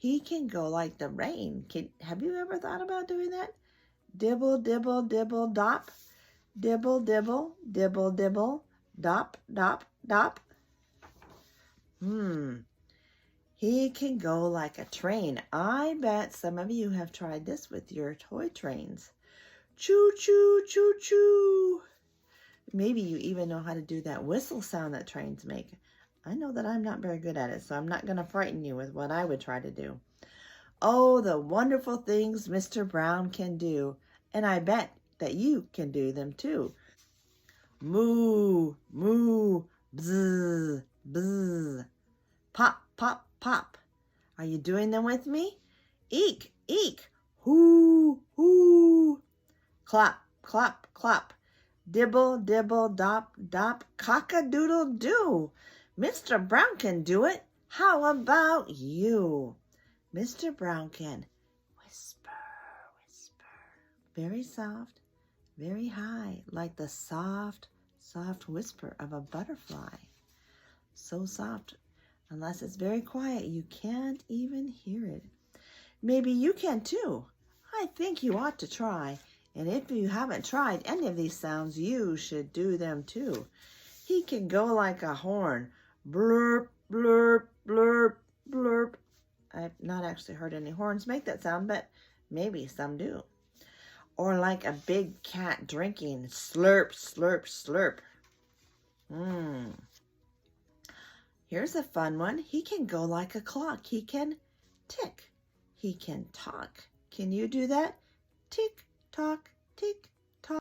He can go like the rain. Have you ever thought about doing that? Dibble, dibble, dibble, dop. Dibble, dibble, dibble, dibble, dop, dop, dop. He can go like a train. I bet some of you have tried this with your toy trains. Choo, choo, choo, choo. Maybe you even know how to do that whistle sound that trains make. I know that I'm not very good at it, so I'm not going to frighten you with what I would try to do. Oh, the wonderful things Mr. Brown can do. And I bet that you can do them too. Moo, moo, bzz, bzz. Pop, pop, pop. Are you doing them with me? Eek, eek. Hoo, hoo. Clap, clap, clap. Dibble, dibble, dop, dop. Cock-a-doodle-doo. Mr. Brown can do it. How about you? Mr. Brown can whisper, whisper. Very soft, very high, like the soft, soft whisper of a butterfly. So soft, unless it's very quiet, you can't even hear it. Maybe you can too. I think you ought to try. And if you haven't tried any of these sounds, you should do them too. He can go like a horn. Blurp, blurp, blurp, blurp. I've not actually heard any horns make that sound, but maybe some do. Or like a big cat drinking. Slurp, slurp, slurp. Here's a fun one. He can go like a clock. He can tick. He can talk. Can you do that? Tick, tock, tick,